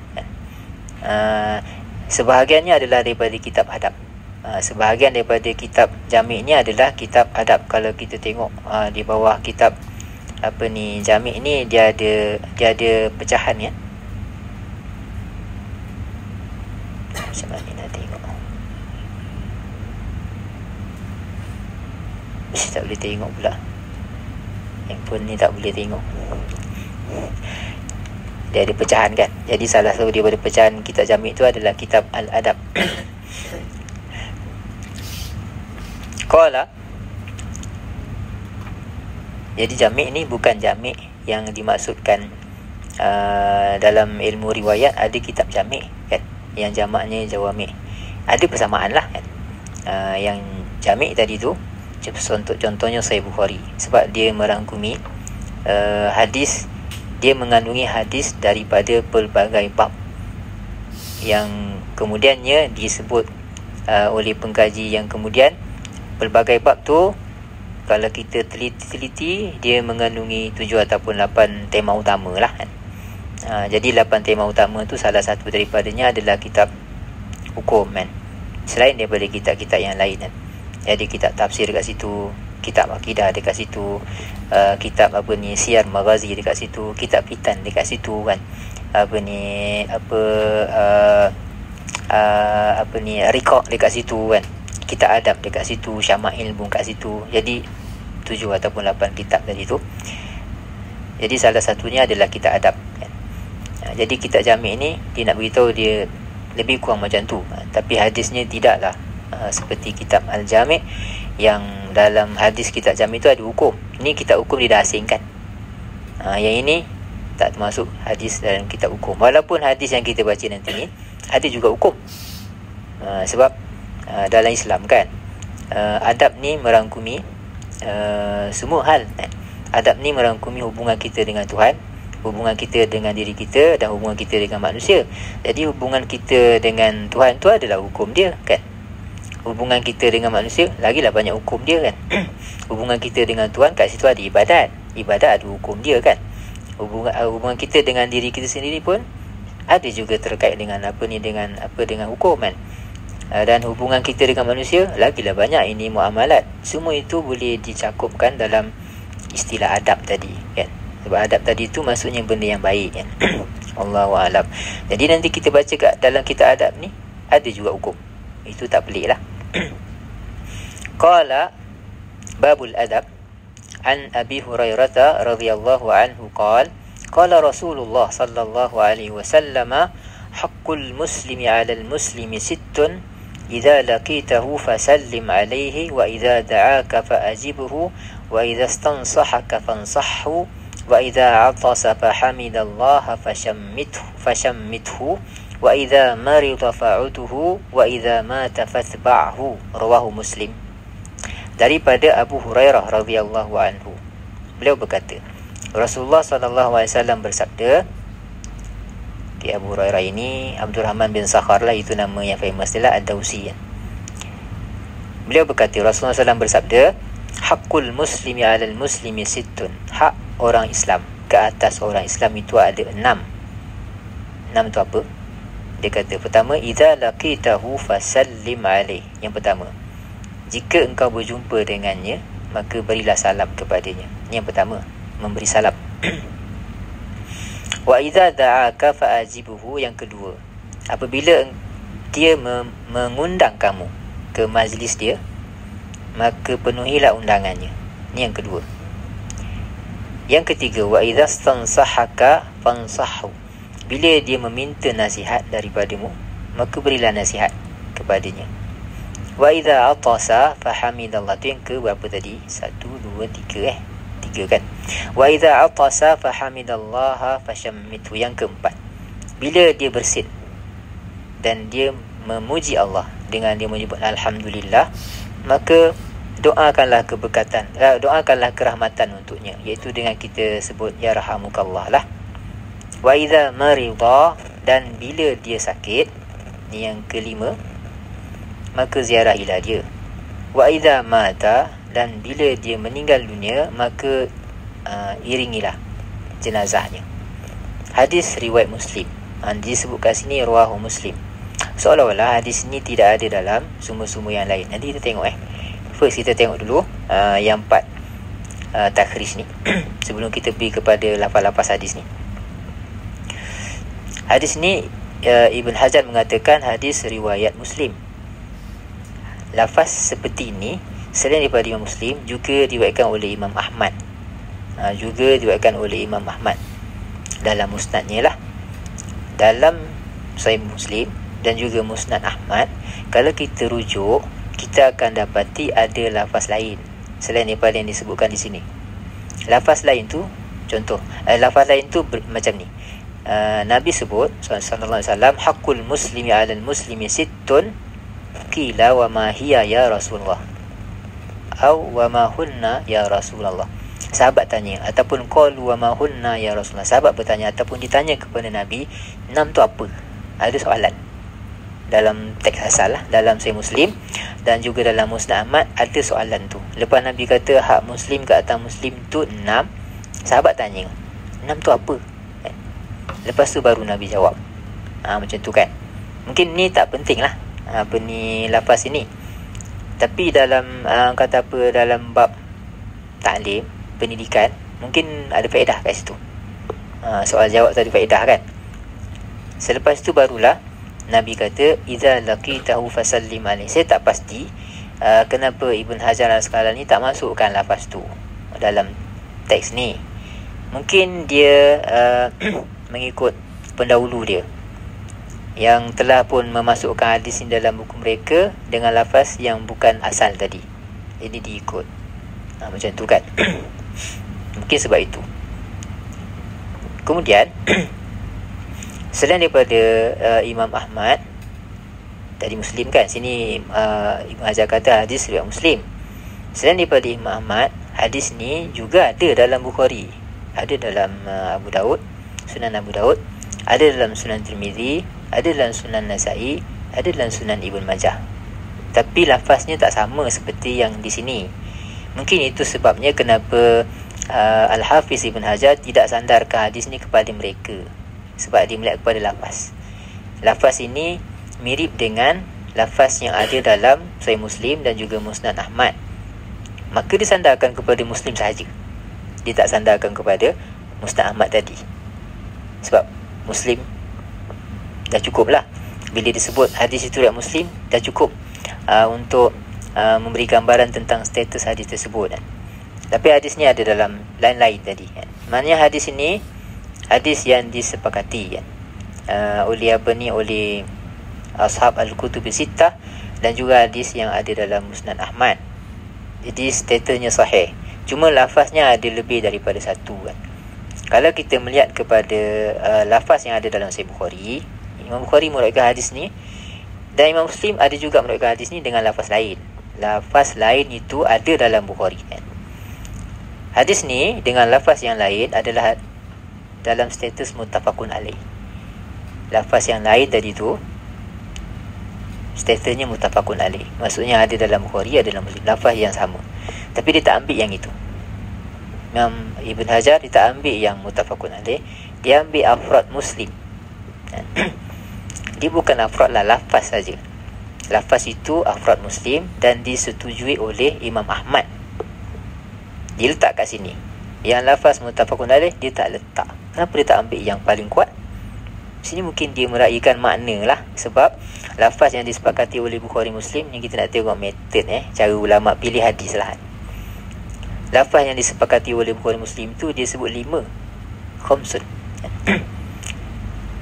Sebahagiannya adalah daripada kitab adab. Sebahagian daripada kitab Jami' ni adalah kitab adab. Kalau kita tengok di bawah kitab Jami' ni dia ada pecahan ya. Macam mana nak tengok? Mesti tak boleh tengok pula. Handphone ni tak boleh tengok. Dia ada pecahan kan. Jadi salah satu daripada pecahan kitab Jami' tu adalah kitab Al-Adab. Qala. Jadi Jami' ni bukan Jami' yang dimaksudkan dalam ilmu riwayat. Ada kitab Jami' kan, yang jamaknya Jawami'. Ada persamaan lah kan. Yang Jami' tadi tu contohnya Sahih Bukhari, sebab dia merangkumi hadis. Dia mengandungi hadis daripada pelbagai bab yang kemudiannya disebut oleh pengkaji yang kemudian pelbagai bab tu kalau kita teliti dia mengandungi 7 ataupun 8 tema utama lah kan. Jadi 8 tema utama tu salah satu daripadanya adalah kitab hukum kan, selain daripada kitab-kitab yang lain kan. Jadi kitab tafsir dekat situ, kitab akidah dekat situ, kitab Siyar Maghazi dekat situ, kitab fitan dekat situ kan. Riqaq dekat situ kan. Kitab adab dekat situ, Syama'il pun kat situ. Jadi 7 ataupun 8 kitab tadi tu. Jadi salah satunya adalah kitab adab kan. Jadi kitab Jami' ni dia nak beritahu dia lebih kurang macam tu. Tapi hadisnya tidaklah seperti kitab Al-Jami' yang dalam hadis kitab Jami' tu ada hukum. Ini kitab hukum dia dah asingkan. Yang ini tak termasuk hadis dalam kitab hukum. Walaupun hadis yang kita baca nanti ni ada juga hukum. Sebab dalam Islam kan, adab ni merangkumi semua hal kan. Adab ni merangkumi hubungan kita dengan Tuhan, hubungan kita dengan diri kita dan hubungan kita dengan manusia. Jadi hubungan kita dengan Tuhan tu adalah hukum dia kan. Hubungan kita dengan manusia lagilah banyak hukum dia kan. Hubungan kita dengan Tuhan kat situ ada ibadat. Ibadat ada hukum dia kan. Hubungan kita dengan diri kita sendiri pun ada juga terkait dengan dengan hukum kan. Dan hubungan kita dengan manusia lagilah banyak, ini muamalat. Semua itu boleh dicakupkan dalam istilah adab tadi kan. Sebab adab tadi tu maksudnya benda yang baik kan. Allahu a'lam. Jadi nanti kita baca kat dalam kitab adab ni ada juga hukum. Itu tak pelik lah. Qala babul adab an Abi Hurairah radhiyallahu anhu qala Rasulullah sallallahu alaihi wasallam haqqul muslimi 'alal muslimi sittun idza laqitahu fasallim alaihi wa idza da'aka fa'ajibhu wa idza istansahaka fansahhu wa idza 'atasa fahamidallaha fashammithu wa idza marida fa'utuhu wa idza mata fatba'hu. Rawahu Muslim. Daripada Abu Hurairah radhiyallahu anhu, beliau berkata, Rasulullah sallallahu alaihi wasallam bersabda. Abu Hurairah ini Abdurrahman bin Sakhar lah, itu nama yang famous dia lah, Ad-Dawsi. Beliau berkata, Rasulullah SAW bersabda, haqqul muslimi 'alal muslimi sittun. Hak orang Islam ke atas orang Islam itu ada 6. 6 tu apa? Dia kata, pertama, idza laqitahu fasallim alaih. Yang pertama, jika engkau berjumpa dengannya, maka berilah salam kepadanya. Ini yang pertama, memberi salam. Wa idza da'aka fa'ajibuhu. Yang kedua, apabila dia mengundang kamu ke majlis dia, maka penuhilah undangannya. Ini yang kedua. Yang ketiga, wa idza stansahaka fansahhu. Bila dia meminta nasihat daripadamu, maka berilah nasihat kepadanya. Wa idza atasa fahamidallah. Tu yang ke berapa tadi? 1 2 3 3 kan. Wa idza atasa fahamidallah fashammithu. Yang keempat, bila dia bersin dan dia memuji Allah dengan dia menyebut alhamdulillah, maka doakanlah keberkatan, doakanlah kerahmatan untuknya, iaitu dengan kita sebut ya rahamukallah lah. Wa idza marida, dan bila dia sakit, ni yang kelima, maka ziarahilah dia. Wa idza mata, dan bila dia meninggal dunia, maka iringilah jenazahnya. Hadis riwayat Muslim. Disebut kat sini rawahu Muslim. Seolah-olah hadis ni tidak ada dalam sumber-sumber yang lain. Nanti kita tengok First kita tengok dulu yang 4 takhrij ni sebelum kita pergi kepada lafaz-lafaz hadis ni. Hadis ni Ibn Hajar mengatakan hadis riwayat Muslim. Lafaz seperti ini selain daripada Imam Muslim juga diriwayatkan oleh Imam Ahmad. Juga diriwayatkan oleh Imam Ahmad dalam musnadnya lah. Dalam Sahih Muslim dan juga Musnad Ahmad, kalau kita rujuk, kita akan dapati ada lafaz lain selain daripada yang disebutkan di sini. Lafaz lain tu, contoh, lafaz lain tu macam ni. Nabi sebut sallallahu alaihi wasallam, haqqul muslimi 'alal muslimi sittun qila wa ma hiya ya Rasulullah, au wa ma hunna ya Rasulullah. Sahabat tanya ataupun qalu wa ma hunna ya Rasulullah. Sahabat bertanya ataupun ditanya kepada Nabi, 6 tu apa? Ada soalan. Dalam teks asal lah, dalam Sahih Muslim dan juga dalam Musnad Ahmad ada soalan tu. Lepas Nabi kata hak Muslim ke atas Muslim tu 6, sahabat tanya 6 tu apa? Lepas tu baru Nabi jawab. Macam tu kan. Mungkin ni tak penting lah, apa ni lafaz ini. Tapi dalam kata apa, dalam bab taklim, pendidikan, mungkin ada faedah kat situ. Soal jawab tu ada faedah kan. Selepas tu barulah Nabi kata idza laqitahu fasallim alaihi. Saya tak pasti kenapa Ibn Hajar Al-Asqalani tak masukkan lafaz tu dalam teks ni. Mungkin dia mengikut pendahulu dia yang telah pun memasukkan hadis ini dalam buku mereka dengan lafaz yang bukan asal tadi. Jadi diikut. Macam tu kan. Mungkin sebab itu. Kemudian selain daripada Imam Ahmad, tadi Muslim kan, sini Ibn Hajar kata hadis riwayat Muslim. Selain daripada Imam Ahmad, hadis ni juga ada dalam Bukhari, ada dalam Abu Daud, Sunan Abu Daud, ada dalam Sunan Tirmizi, ada dalam Sunan Nasa'i, ada dalam Sunan Ibn Majah. Tapi lafaznya tak sama seperti yang di sini. Mungkin itu sebabnya kenapa Al-Hafiz Ibn Hajar tidak sandarkan hadis ni kepada mereka, sebab dia melihat kepada lafaz. Lafaz ini mirip dengan lafaz yang ada dalam Sahih Muslim dan juga Musnad Ahmad. Maka dia sandarkan kepada Muslim sahaja. Dia tak sandarkan kepada Musnad Ahmad tadi. Sebab Muslim dah cukup lah. Bila disebut hadis itu riwayat Muslim, dah cukup untuk memberi gambaran tentang status hadis tersebut kan. Tapi hadis ni ada dalam lain-lain tadi kan. Maknanya hadis ini hadis yang disepakati kan, oleh oleh ashab al-kutub sittah, dan juga hadis yang ada dalam Musnad Ahmad. Jadi statusnya sahih. Cuma lafaznya ada lebih daripada satu kan. Kalau kita melihat kepada lafaz yang ada dalam Sahih Bukhari, Imam Bukhari meriwayatkan hadis ni, dan Imam Muslim ada juga meriwayatkan hadis ni dengan lafaz lain. Lafaz lain itu ada dalam Bukhari kan. Hadis ni dengan lafaz yang lain adalah dalam status muttafaqun alaih. Lafaz yang lain tadi tu statusnya muttafaqun alaih. Maksudnya ada dalam Bukhari, ada dalam Muslim, lafaz yang sama. Tapi dia tak ambil yang itu. Imam Ibn Hajar dia tak ambil yang muttafaqun alaih, dia ambil afrad Muslim. Dia bukan afrad lah, lafaz saja. Lafaz itu afrad Muslim dan disetujui oleh Imam Ahmad. Dia letak kat sini. Yang lafaz muttafaqun alaih dia tak letak. Kenapa dia tak ambil yang paling kuat? Sini mungkin dia meraihkan makna lah. Sebab lafaz yang disepakati oleh Bukhari Muslim, yang kita nak tengok metod cara ulama pilih hadis lah. Lafaz yang disepakati oleh Bukhari Muslim tu dia sebut 5 khamsun.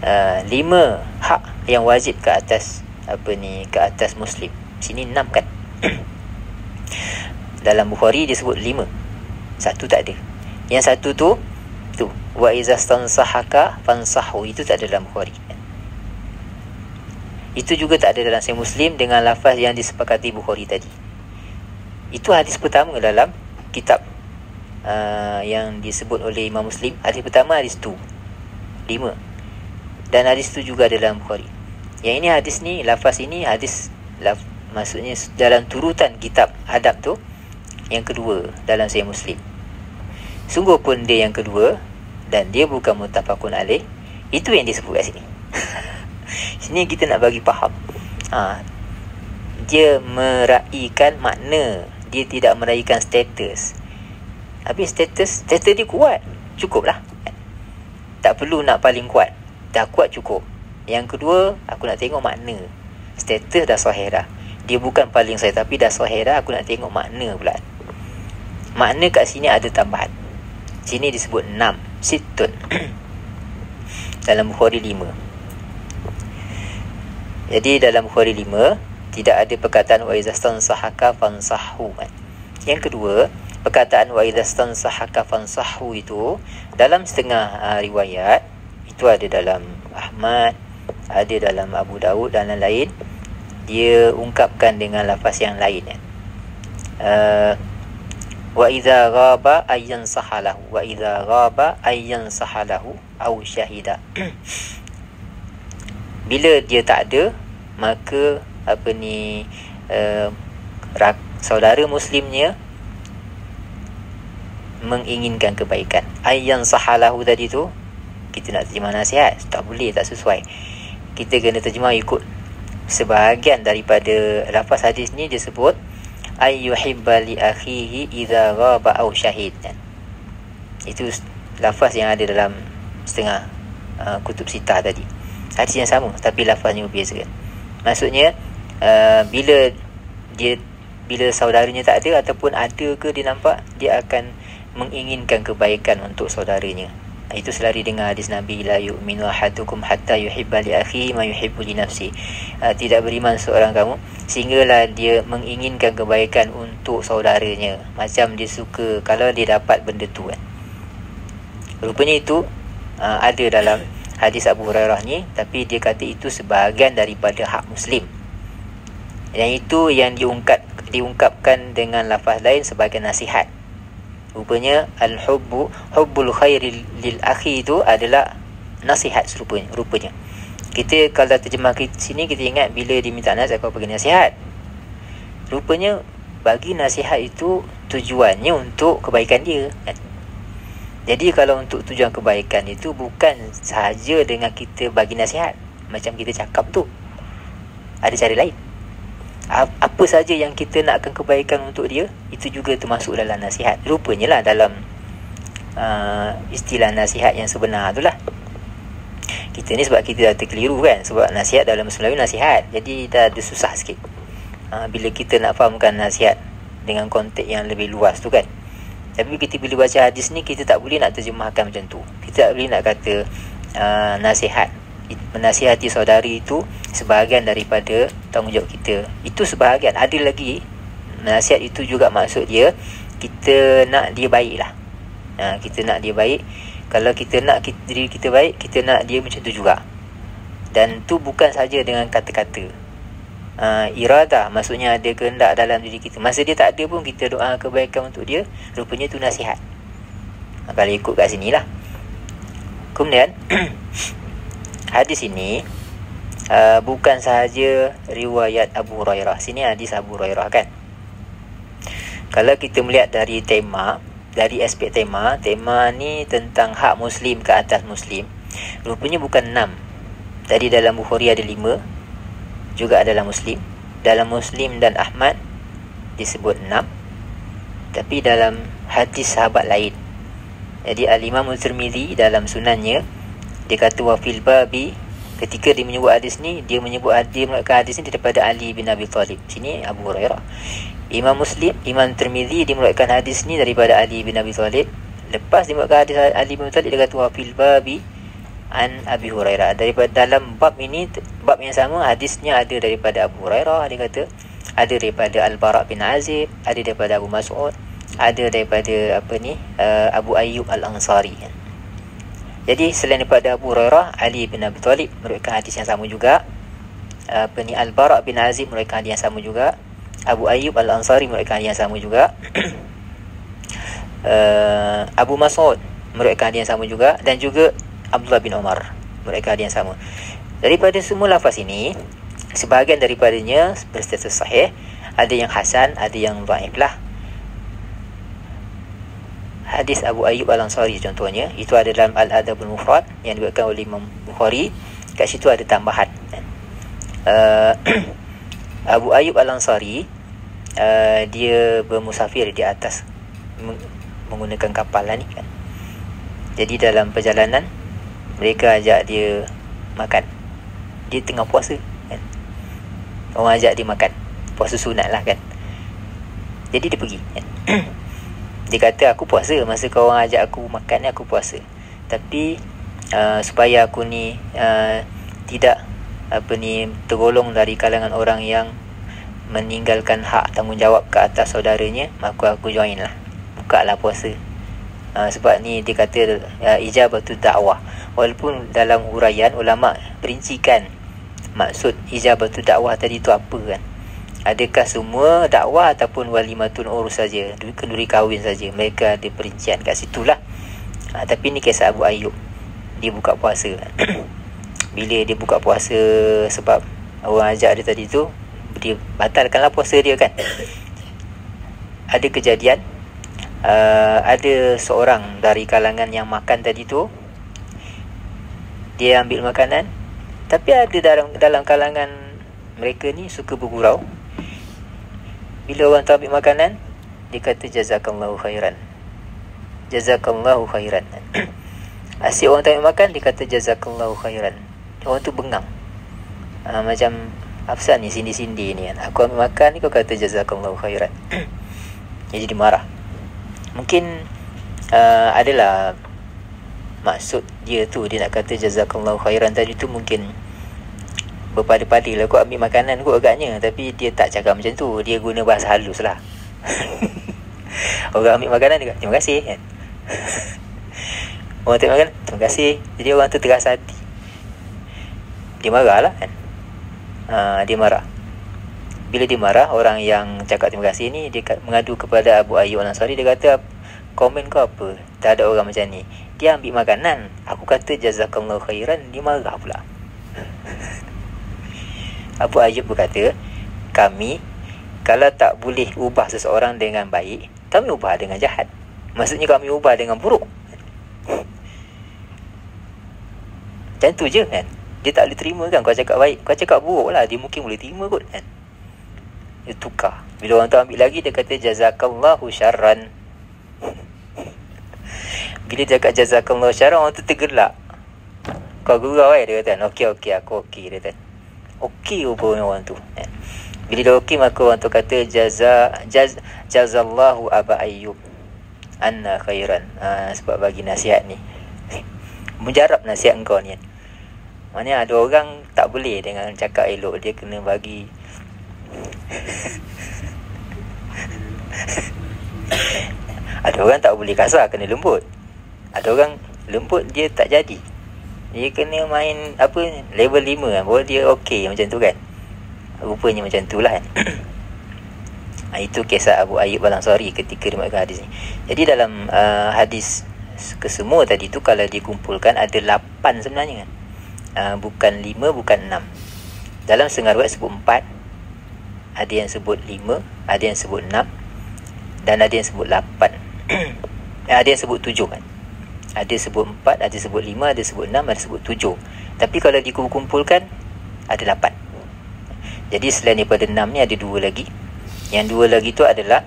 5 hak yang wajib ke atas ke atas Muslim. Sini 6 kan. Dalam Bukhari dia sebut 5. Satu tak ada. Yang satu tu wa iza stansahaka fansahu, itu tak ada dalam Bukhari. Itu juga tak ada dalam Sahih Muslim dengan lafaz yang disepakati Bukhari tadi. Itu hadis pertama dalam kitab yang disebut oleh Imam Muslim. Hadis pertama hadis tu 5. Dan hadis tu juga ada dalam Bukhari. Yang ini hadis ni, lafaz ini hadis maksudnya dalam turutan kitab adab tu yang kedua dalam Sahih Muslim. Sungguh pun dia yang kedua dan dia bukan muttafaqun alaih. Itu yang disebut kat sini. Sini kita nak bagi faham. Dia meraihkan makna, dia tidak meraihkan status. Habis status dia kuat, cukuplah. Tak perlu nak paling kuat, dah kuat cukup. Yang kedua, aku nak tengok makna. Status dah sahih dah, dia bukan paling sahih tapi dah sahih dah. Aku nak tengok makna pula. Makna kat sini ada tambahan. Sini disebut 6, situn. Dalam Bukhari 5. Jadi dalam Bukhari 5 tidak ada perkataan wa idza stansahaka fansahu. Yang kedua, perkataan wa idza stansahaka fansahu itu dalam setengah riwayat itu ada dalam Ahmad, ada dalam Abu Daud dan lain-lain. Dia ungkapkan dengan lafaz yang lain. Wa idza ghaba ayyan sahalahu, wa idza ghaba ayyan sahalahu au syahida. Bila dia tak ada, maka saudara muslimnya menginginkan kebaikan. Ayyan sahalahu tadi tu kita nak terjemah nasihat, tak boleh, tak sesuai. Kita kena terjemah ikut sebahagian daripada lafaz hadis ni. Dia sebut ayyuhibba li akhihi idza ghaba au syahid. Itu lafaz yang ada dalam setengah kutub sitah tadi. Hadis yang sama tapi lafaznya berbeza. Maksudnya bila saudaranya tak ada ataupun ada ke dia nampak, dia akan menginginkan kebaikan untuk saudaranya. Itu selari dengan hadis Nabi, la yu'minu ahadukum hatta yuhibba li akhihi ma yuhibbu li nafsi. Tidak beriman seorang kamu sehinggalah dia menginginkan kebaikan untuk saudaranya macam dia suka kalau dia dapat benda tu kan. Rupanya itu ada dalam hadis Abu Hurairah ni, tapi dia kata itu sebahagian daripada hak muslim. Yang itu yang diungkapkan dengan lafaz lain sebagai nasihat. Rupanya hubbul khairi lil akhi itu adalah nasihat rupanya. Kita kalau terjemah sini kita ingat bila diminta nasihat kau bagi nasihat. Rupanya bagi nasihat itu tujuannya untuk kebaikan dia kan? Jadi kalau untuk tujuan kebaikan itu bukan sahaja dengan kita bagi nasihat macam kita cakap tu. Ada cara lain. Apa saja yang kita nakkan kebaikan untuk dia, itu juga termasuk dalam nasihat. Rupanya lah dalam istilah nasihat yang sebenar tu lah. Kita ni sebab kita dah terkeliru kan, sebab nasihat dalam bahasa Melayu nasihat, jadi dah ada susah sikit bila kita nak fahamkan nasihat dengan konteks yang lebih luas tu kan. Tapi kita bila baca hadis ni, kita tak boleh nak terjemahkan macam tu. Kita tak boleh nak kata nasihat, menasihati saudari itu sebahagian daripada tanggungjawab kita. Itu sebahagian. Ada lagi nasihat itu juga maksud dia kita nak dia baik lah. Kita nak dia baik. Kalau kita nak diri kita baik, kita nak dia macam tu juga. Dan tu bukan saja dengan kata-kata. Iradah, maksudnya ada kehendak dalam diri kita. Masa dia tak ada pun kita doa kebaikan untuk dia. Rupanya tu nasihat. Kalau ikut kat sini lah. Kemudian hadis ini bukan sahaja riwayat Abu Hurairah. Sini hadis Abu Hurairah kan. Kalau kita melihat dari tema, dari aspek tema ni tentang hak Muslim ke atas Muslim, rupanya bukan 6. Tadi dalam Bukhari ada 5, juga dalam Muslim. Dalam Muslim dan Ahmad disebut 6, tapi dalam hadis sahabat lain. Jadi Al-Imam Tirmizi dalam sunannya dia kata wa fil babi, ketika dia menyebut hadis ni, dia mengatakan hadis ni daripada Ali bin Abi Talib. Sini Abu Hurairah. Imam Muslim, Imam Tirmizi dia mengatakan hadis ni daripada Ali bin Abi Talib. Lepas dia mengatakan hadis Ali bin Abi Talib, dia kata wa fil babi an Abi Hurairah. Daripada dalam bab ini, bab yang sama, hadisnya ada daripada Abu Hurairah. Dia kata ada daripada Al-Bara' bin Azib, ada daripada Abu Mas'ud, ada daripada Abu Ayyub Al-Ansari. Jadi selain daripada Abu Hurairah, Ali bin Abi Thalib meriwayatkan hadis yang sama juga. Al-Bara' bin Azib meriwayatkan hadis yang sama juga. Abu Ayyub Al-Ansari meriwayatkan hadis yang sama juga. Abu Mas'ud meriwayatkan hadis yang sama juga, dan juga Abdullah bin Umar meriwayatkan hadis yang sama. Daripada semua lafaz ini, sebahagian daripadanya berstatus sahih, ada yang hasan, ada yang dhaif lah. Hadis Abu Ayyub Al-Ansari contohnya, itu ada dalam Al-Adabul Mufrad yang diriwayatkan oleh Imam Bukhari. Kat situ ada tambahan. Abu Ayyub Al-Ansari dia bermusafir di atas menggunakan kapal lah ni kan. Jadi dalam perjalanan mereka ajak dia makan. Dia tengah puasa kan. Orang ajak dia makan, puasa sunat lah kan. Jadi dia pergi kan. Dia kata, aku puasa masa kau orang ajak aku makan ni, aku puasa. Tapi supaya aku ni tidak tergolong dari kalangan orang yang meninggalkan hak tanggungjawab ke atas saudaranya, maka aku join lah, buka lah puasa. Sebab ni dia kata ijabatul da'wah. Walaupun dalam huraian ulama perincikan maksud ijabatul da'wah tadi tu apa kan. Adakah semua dakwah ataupun walimatun urus saja, kenduri kahwin saja? Mereka ada perincian kat situlah. Tapi ni kisah Abu Ayyub, dia buka puasa. Bila dia buka puasa sebab orang ajak dia tadi tu, dia batalkanlah puasa dia kan. Ada kejadian, ada seorang dari kalangan yang makan tadi tu, dia ambil makanan, tapi ada dalam kalangan mereka ni suka bergurau. Bila orang tu ambil makanan, dia kata jazakallahu khairan, jazakallahu khairan. Asyik orang tu ambil makan, dia kata jazakallahu khairan. Orang tu bengang, macam apa ni, sindi-sindi ni kan. Aku ambil makan ni, kau kata jazakallahu khairan. Dia jadi marah. Mungkin adalah maksud dia tu, dia nak kata jazakallahu khairan tadi tu mungkin berpada-pada lah kau ambil makanan kot agaknya. Tapi dia tak cakap macam tu, dia guna bahasa halus lah. Orang ambil makanan dia kata terima kasih kan. Orang tak makan, terima kasih. Jadi orang tu terasa hati, dia marah lah kan. Dia marah. Bila dia marah, orang yang cakap terima kasih ni, dia mengadu kepada Abu Ayyub Al-Ansari. Dia kata, komen kau apa? Tak ada orang macam ni. Dia ambil makanan, aku kata jazakallahu khairan, dia marah pula. Abu Ayyub berkata, kami kalau tak boleh ubah seseorang dengan baik, kami ubah dengan jahat. Maksudnya kami ubah dengan buruk. Macam tu je kan. Dia tak boleh terima kan kau cakap baik. Kau cakap buruk lah, dia mungkin boleh terima kot kan. Dia tukar. Bila orang tu ambil lagi, dia kata jazakallahu syarran. Bila dia cakap jazakallahu syarran, orang tu tergelak. Kau gurau dia kata, okey aku okey, dia kata. Okey rupanya orang tu kan. Bila dia okey, maka orang tu kata jazallahu Aba Ayyub anna khairan. Sebab bagi nasihat ni, mujarab nasihat engkau ni kan. Maknanya ada orang tak boleh dengan cakap elok, dia kena bagi. Ada orang tak boleh kasar, kena lembut. Ada orang lembut dia tak jadi, dia kena main level 5 kan, baru dia okey macam tu kan. Rupanya macam tu lah kan. Itu kisah Abu Ayyub Al-Ansari ketika dia meriwayatkan hadis ni. Jadi dalam hadis kesemua tadi tu, kalau dikumpulkan ada 8 sebenarnya kan. Bukan 5, bukan 6. Dalam setengah riwayat sebut 4, ada yang sebut 5, ada yang sebut 6, dan ada yang sebut 8. Ada yang sebut 7 kan. Ada sebut 4, ada sebut 5, ada sebut 6, ada sebut 7. Tapi kalau dikumpulkan ada 8. Jadi selain daripada 6 ni ada 2 lagi. Yang 2 lagi tu adalah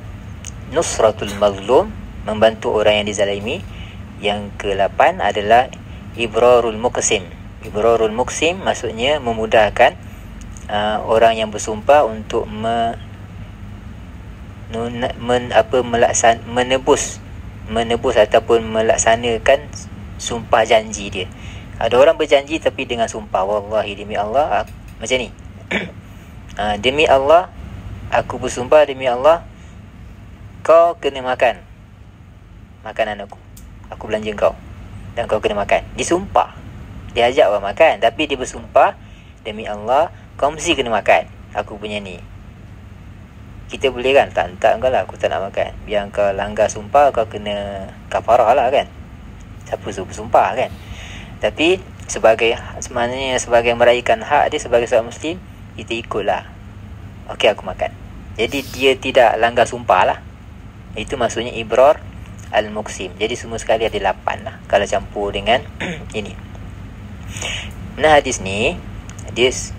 nusratul mazlum, membantu orang yang dizalimi. Yang ke-8 adalah ibrarul muqsim. Ibrarul muqsim maksudnya memudahkan orang yang bersumpah untuk menebus ataupun melaksanakan sumpah janji dia. Ada orang berjanji tapi dengan sumpah, wallahi demi Allah macam ni. Demi Allah Aku bersumpah demi Allah, kau kena makan makanan aku. Aku belanja kau dan kau kena makan. Dia sumpah. Dia ajak orang makan, tapi dia bersumpah demi Allah, kau mesti kena makan aku punya ni. Kita boleh kan, tak kau lah, aku tak nak makan. Biar kau langgar sumpah, kau kena kafarah lah kan. Siapa suruh bersumpah kan. Tapi sebenarnya sebagai meraihkan hak dia sebagai seorang Muslim, kita ikutlah. Okey, aku makan. Jadi dia tidak langgar sumpah lah. Itu maksudnya ibrar al-muqsim. Jadi semua sekali ada 8 lah kalau campur dengan ini. Nah, hadis ni, hadis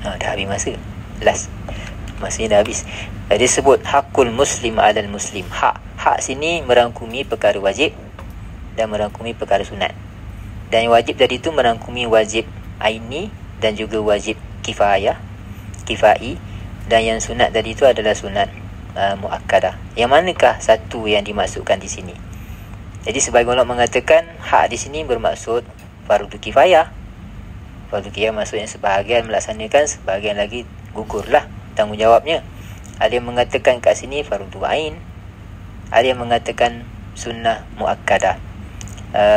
dah habis masa. Last. Masanya dah habis. Dia sebut hakul muslim alal muslim. Hak sini merangkumi perkara wajib dan merangkumi perkara sunat. Dan yang wajib tadi tu merangkumi wajib aini dan juga wajib kifai. Dan yang sunat tadi tu adalah sunat muakkadah. Yang manakah satu yang dimaksudkan di sini? Jadi sebagian ulama mengatakan hak di sini bermaksud fardu kifayah. Fardu kifayah maksudnya sebahagian melaksanakan, sebahagian lagi gugurlah tanggungjawabnya. Ada yang mengatakan kat sini fardu ain, ada yang mengatakan sunnah muakkadah.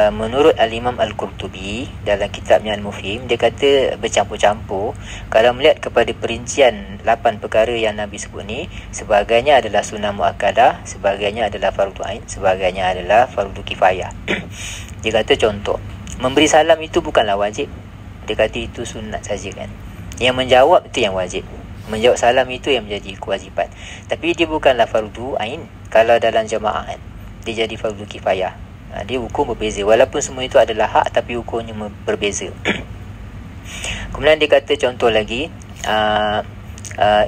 Menurut Al-Imam Al-Qurtubi dalam kitabnya Al-Mufhim, dia kata bercampur-campur. Kalau melihat kepada perincian 8 perkara yang Nabi sebut ni, sebagainya adalah sunnah muakkadah, sebagainya adalah fardu ain, sebagainya adalah fardu kifayah. Dia kata contoh, memberi salam itu bukanlah wajib. Dia kata itu sunat saja kan. Yang menjawab itu yang wajib. Menjawab salam itu yang menjadi kewajipan. Tapi dia bukanlah fardu ain. Kalau dalam jemaah kan, dia jadi fardu kifayah. Dia hukum berbeza. Walaupun semua itu adalah hak, tapi hukumnya berbeza. Kemudian dia kata contoh lagi,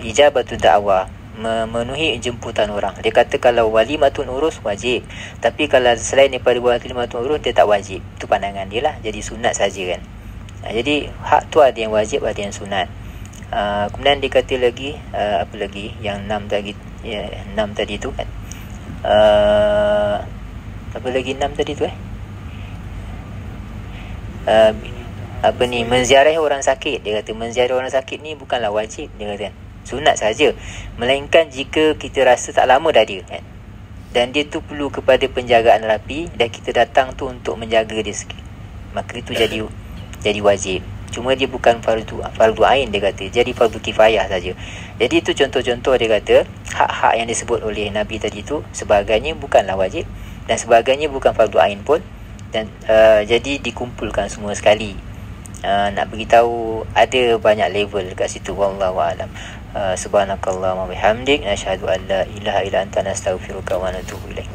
ijabatu da'wah, memenuhi jemputan orang. Dia kata kalau walimatun urus wajib, tapi kalau selain daripada walimatun urus dia tak wajib. Itu pandangan dia lah. Jadi sunat saja kan. Jadi hak tu ada yang wajib, ada yang sunat. Kemudian dia kata lagi, apa lagi yang 6 tadi, 6 tadi tu kan. Apa lagi 6 tadi tu apa ni, menziarahi orang sakit. Dia kata menziarahi orang sakit ni bukanlah wajib, dia kata sunat saja, melainkan jika kita rasa tak lama dah dia kan, dan dia tu perlu kepada penjagaan rapi dan kita datang tu untuk menjaga dia sikit, maka itu jadi wajib. Cuma dia bukan fardu ain, dia kata jadi fardu kifayah saja. Jadi itu contoh-contoh dia kata hak-hak yang disebut oleh Nabi tadi tu sebagainya bukanlah wajib dan sebagainya bukan fardu ain pun. Dan jadi dikumpulkan semua sekali. Nak beritahu ada banyak level dekat situ. Wallahu a'lam. Subhanakallahumma bihamdik, nasyhadu an la ilaha illa anta, nastaghfiruka wa natubu ilaik.